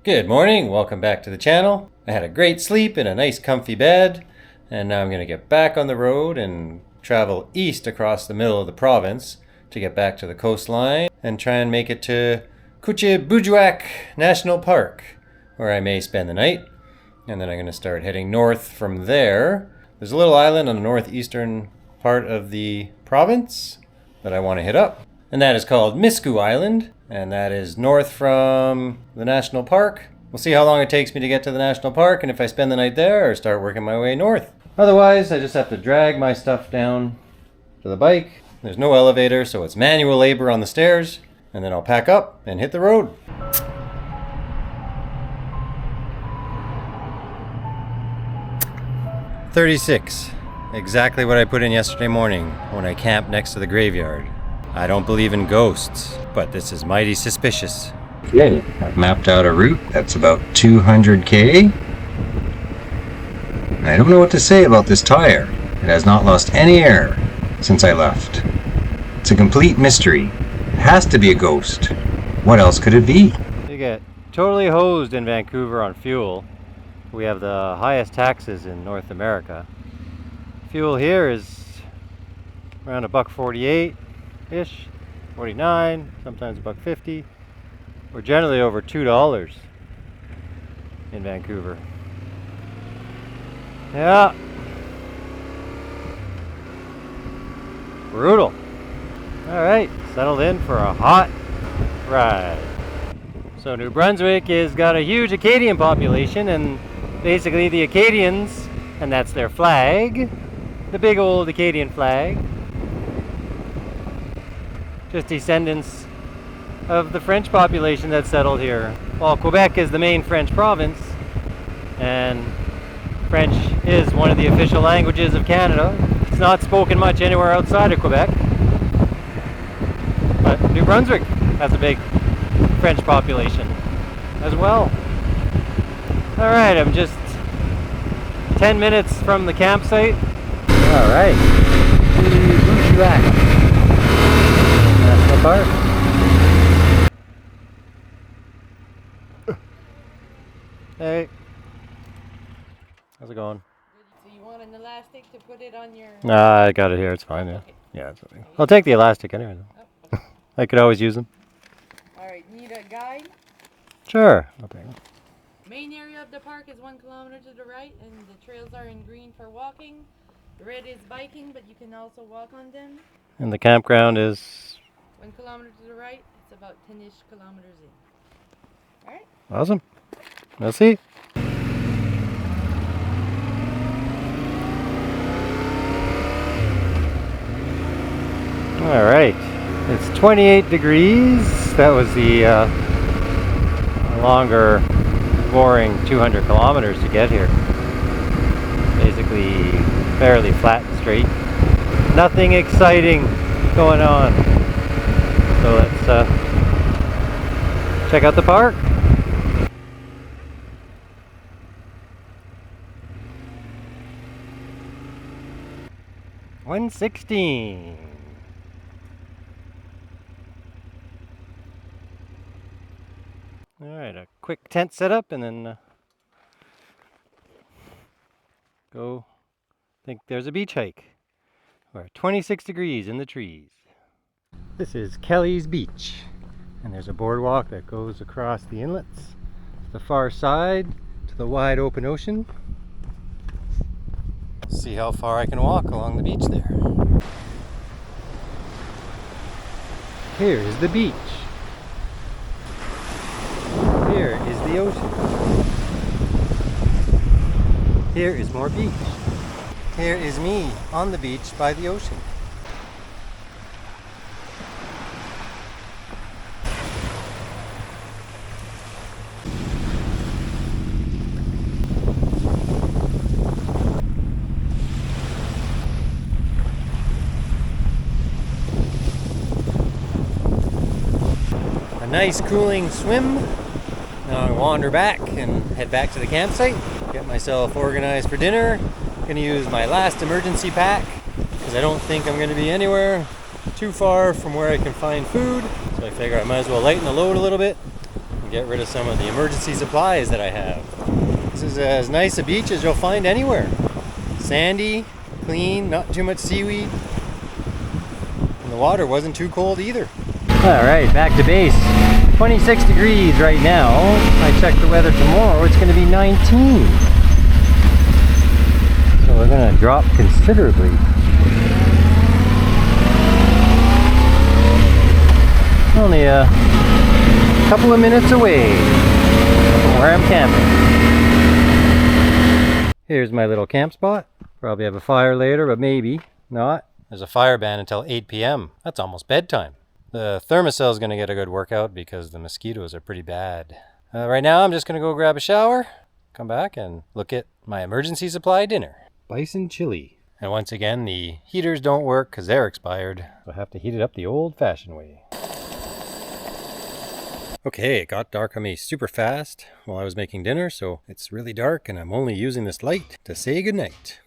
Good morning, welcome back to the channel. I had a great sleep in a nice comfy bed, and now I'm going to get back on the road and travel east across the middle of the province to get back to the coastline and try and make it to Kouchibouguac National Park, where I may spend the night. And then I'm going to start heading north from there. There's a little island on the northeastern part of the province that I want to hit up, and that is called Mosquitoes Island, and that is north from the national park. We'll see how long it takes me to get to the national park and if I spend the night there or start working my way north. Otherwise, I just have to drag my stuff down to the bike. There's no elevator, so it's manual labor on the stairs, and then I'll pack up and hit the road. $36. Exactly what I put in yesterday morning when I camped next to the graveyard. I don't believe in ghosts, but this is mighty suspicious. Okay, I've mapped out a route that's about 200k. I don't know what to say about this tire. It has not lost any air since I left. It's a complete mystery. It has to be a ghost. What else could it be? You get totally hosed in Vancouver on fuel. We have the highest taxes in North America. Fuel here is around $1.48-ish, 49, sometimes $1.50. We're generally over $2 in Vancouver. Yeah. Brutal. Alright, settled in for a hot ride. So New Brunswick has got a huge Acadian population, and basically the Acadians, and that's their flag, the big old Acadian flag, just descendants of the French population that settled here. Well, Quebec is the main French province, and French is one of the official languages of Canada. It's not spoken much anywhere outside of Quebec, but New Brunswick has a big French population as well. Alright, I'm just 10 minutes from the campsite. Alright, Kouchibouguac National Park. Hey, how's it going? So you want an elastic to put it on your... Nah, I got it here, it's fine, yeah. Okay. Yeah, it's okay. I'll take the elastic anyway. Oh, okay. I could always use them. Alright, need a guide? Sure, I'll take them. Main area of the park is 1 kilometer to the right, and the trails are in green for walking. The red is biking, but you can also walk on them. And the campground is... 1 kilometer to the right, it's about 10-ish kilometers in. Alright? Awesome. Merci. Alright, it's 28 degrees. That was the longer, boring 200 kilometers to get here. Basically fairly flat and straight. Nothing exciting going on. So let's check out the park. $116. Alright, a quick tent setup and then go. I think there's a beach hike. We're 26 degrees in the trees. This is Kelly's Beach, and there's a boardwalk that goes across the inlets to the far side to the wide open ocean. See how far I can walk along the beach there. Here is the beach. Here is the ocean. Here is more beach. Here is me on the beach by the ocean. A nice cooling swim. Now I wander back and head back to the campsite. Get myself organized for dinner. Gonna use my last emergency pack because I don't think I'm gonna be anywhere too far from where I can find food. So I figure I might as well lighten the load a little bit get rid of some of the emergency supplies that I have. This is as nice a beach as you'll find anywhere. Sandy, clean, not too much seaweed. And the water wasn't too cold either. Alright, back to base. 26 degrees right now. I checked the weather tomorrow, it's going to be 19. So we're going to drop considerably. Only a couple of minutes away from where I'm camping. Here's my little camp spot. Probably have a fire later, but maybe not. There's a fire ban until 8 p.m. That's almost bedtime. The thermocell is going to get a good workout because the mosquitoes are pretty bad. Right now I'm just going to go grab a shower, come back and look at my emergency supply dinner. Bison chili. And once again, the heaters don't work because they're expired. So I have to heat it up the old-fashioned way. Okay, it got dark on me super fast while I was making dinner, so it's really dark and I'm only using this light to say goodnight.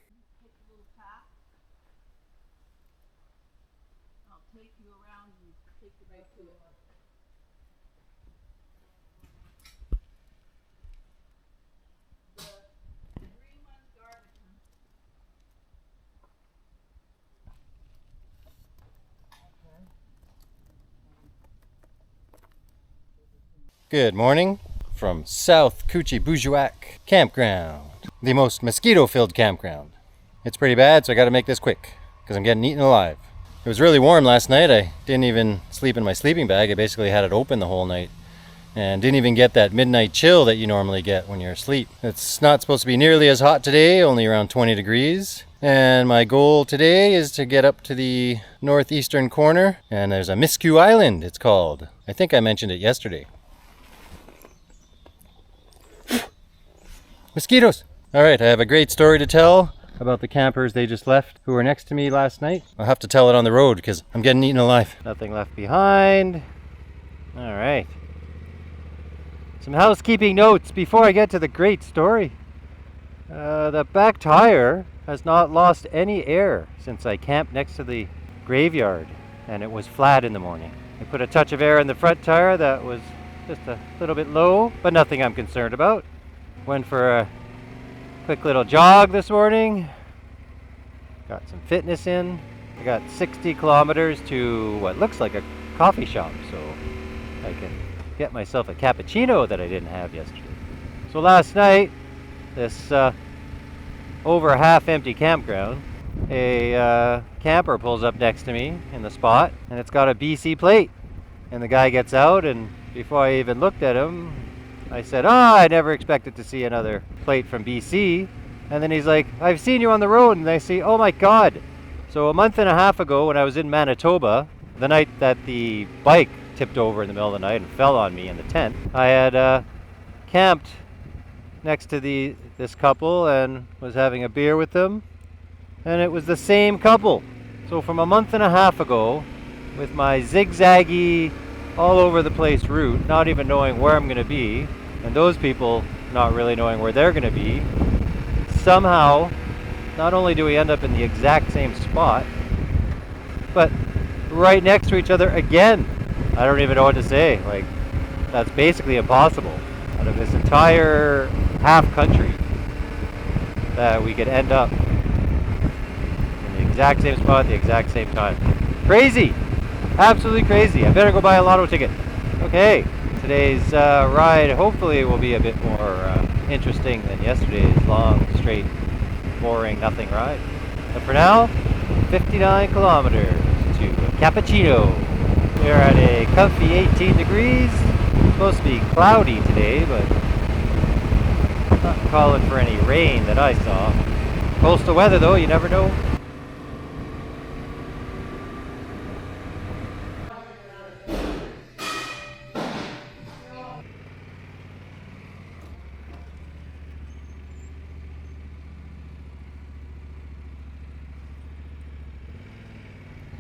Good morning from South Kouchibouguac Campground, the most mosquito-filled campground. It's pretty bad, so I gotta make this quick because I'm getting eaten alive. It was really warm last night. I didn't even sleep in my sleeping bag. I basically had it open the whole night and didn't even get that midnight chill that you normally get when you're asleep. It's not supposed to be nearly as hot today, only around 20 degrees. And my goal today is to get up to the northeastern corner, and there's a Mosquitoes Island, it's called. I think I mentioned it yesterday. Mosquitoes! Alright, I have a great story to tell about the campers they just left who were next to me last night. I'll have to tell it on the road because I'm getting eaten alive. Nothing left behind. Alright. Some housekeeping notes before I get to the great story. The back tire has not lost any air since I camped next to the graveyard and it was flat in the morning. I put a touch of air in the front tire that was just a little bit low, but nothing I'm concerned about. Went for a quick little jog this morning. Got some fitness in. I got 60 kilometers to what looks like a coffee shop, so I can get myself a cappuccino that I didn't have yesterday. So last night, this over half empty campground, a camper pulls up next to me in the spot, and it's got a BC plate. And the guy gets out, and before I even looked at him, I said, I never expected to see another plate from BC. And then he's like, I've seen you on the road. And I say, oh my God. So a month and a half ago when I was in Manitoba, the night that the bike tipped over in the middle of the night and fell on me in the tent, I had camped next to this couple and was having a beer with them. And it was the same couple. So from a month and a half ago, with my zigzaggy, all over the place route, not even knowing where I'm going to be, and those people not really knowing where they're going to be, somehow, not only do we end up in the exact same spot, but right next to each other again. I don't even know what to say. Like, that's basically impossible. Out of this entire half country, that we could end up in the exact same spot at the exact same time. Crazy! Absolutely crazy. I better go buy a lotto ticket. Okay, today's ride hopefully will be a bit more interesting than yesterday's long, straight, boring, nothing ride. But for now, 59 kilometers to Cappuccino. We're at a comfy 18 degrees. It's supposed to be cloudy today, but not calling for any rain that I saw. Coastal weather though, you never know.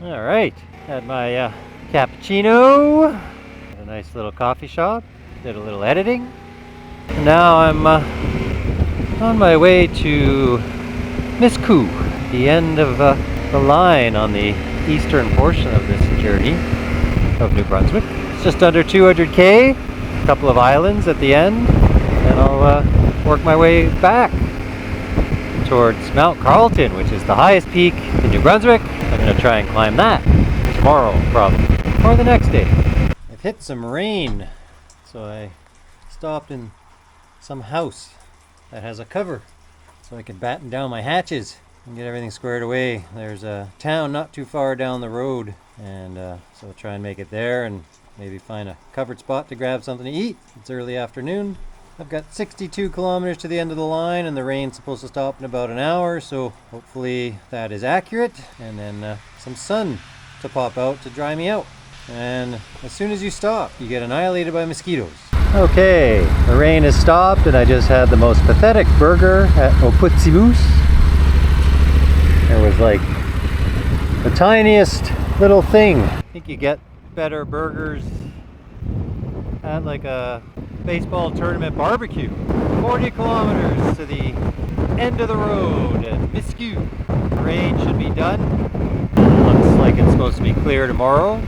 All right, had my cappuccino at a nice little coffee shop, did a little editing. And now I'm on my way to Mosquitoes, the end of the line on the eastern portion of this journey of New Brunswick. It's just under 200k, couple of islands at the end, and I'll work my way back towards Mount Carlton, which is the highest peak in New Brunswick. I'm going to try and climb that tomorrow, probably, or the next day. I've hit some rain, so I stopped in some house that has a cover so I could batten down my hatches and get everything squared away. There's a town not too far down the road, and so I'll try and make it there and maybe find a covered spot to grab something to eat. It's early afternoon. I've got 62 kilometers to the end of the line, and the rain's supposed to stop in about an hour, so hopefully that is accurate. And then some sun to pop out to dry me out. And as soon as you stop, you get annihilated by mosquitoes. Okay, the rain has stopped, and I just had the most pathetic burger at Kouchibouguac. It was like the tiniest little thing. I think you get better burgers at like a baseball tournament barbecue. 40 kilometers to the end of the road at Mosquitoes. The rain should be done. Looks like it's supposed to be clear tomorrow.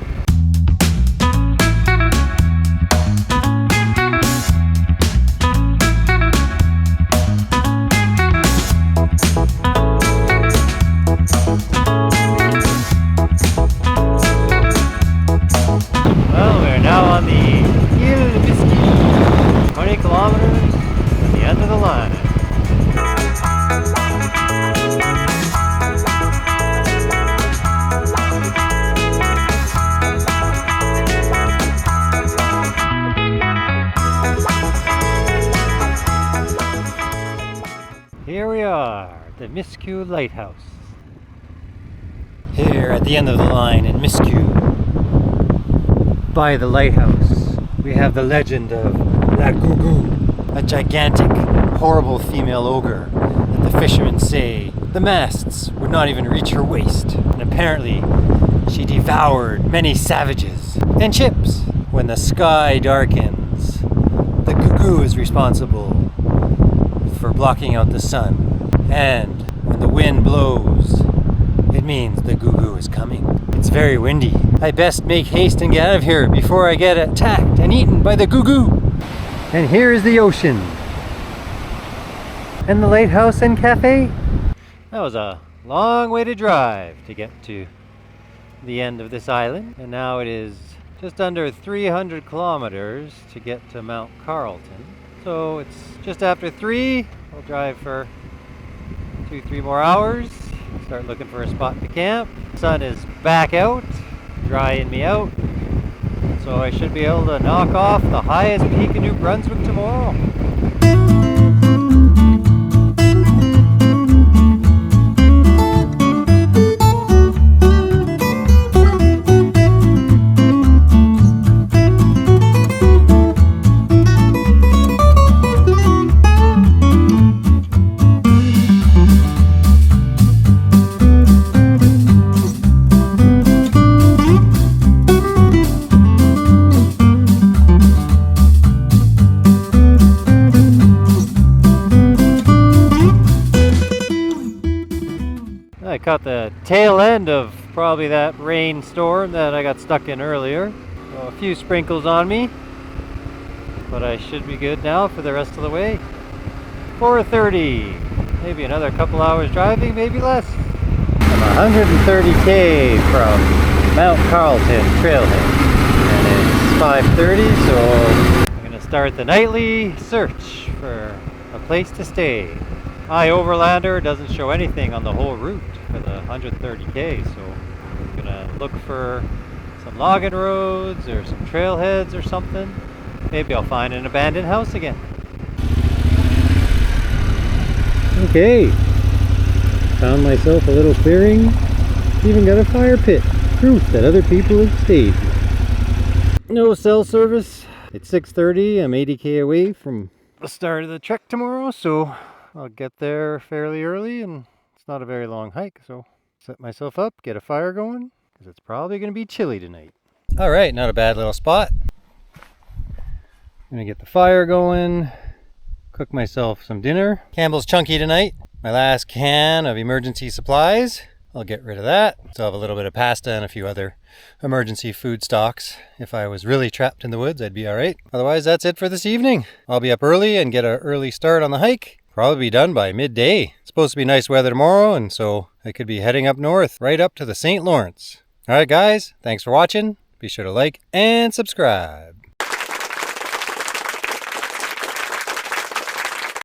Well, we're now on the 20 kilometers to the end of the line. Here we are, the Mosquitoes Lighthouse. Here at the end of the line in Mosquitoes, by the lighthouse, we have the legend of Gougou, a gigantic, horrible female ogre that the fishermen say the masts would not even reach her waist, and apparently she devoured many savages and ships. When the sky darkens, the Gougou is responsible for blocking out the sun, and when the wind blows, it means the Gougou is coming. It's very windy. I best make haste and get out of here before I get attacked and eaten by the Gougou. And here is the ocean. And the lighthouse and cafe. That was a long way to drive to get to the end of this island. And now it is just under 300 kilometers to get to Mount Carlton. So it's just after 3. I'll drive for 2-3 more hours. Start looking for a spot to camp. Sun is back out, drying me out. So I should be able to knock off the highest peak in New Brunswick tomorrow. I caught the tail end of probably that rainstorm that I got stuck in earlier. So a few sprinkles on me, but I should be good now for the rest of the way. 4:30, maybe another couple hours driving, maybe less. I'm 130k from Mount Carlton trailhead, and it's 5:30, so I'm gonna start the nightly search for a place to stay. iOverlander doesn't show anything on the whole route for the 130k, so I'm gonna look for some logging roads or some trailheads or something. Maybe I'll find an abandoned house again. Okay, found myself a little clearing. Even got a fire pit, proof that other people have stayed. No cell service. It's 6:30. I'm 80k away from the start of the trek tomorrow, so I'll get there fairly early, and it's not a very long hike, so set myself up, get a fire going, because it's probably going to be chilly tonight. All right, not a bad little spot. I'm going to get the fire going, cook myself some dinner. Campbell's Chunky tonight. My last can of emergency supplies. I'll get rid of that. So I'll have a little bit of pasta and a few other emergency food stocks. If I was really trapped in the woods, I'd be all right. Otherwise, that's it for this evening. I'll be up early and get an early start on the hike. Probably be done by midday. It's supposed to be nice weather tomorrow, and so I could be heading up north, right up to the St. Lawrence. All right, guys, thanks for watching. Be sure to like and subscribe.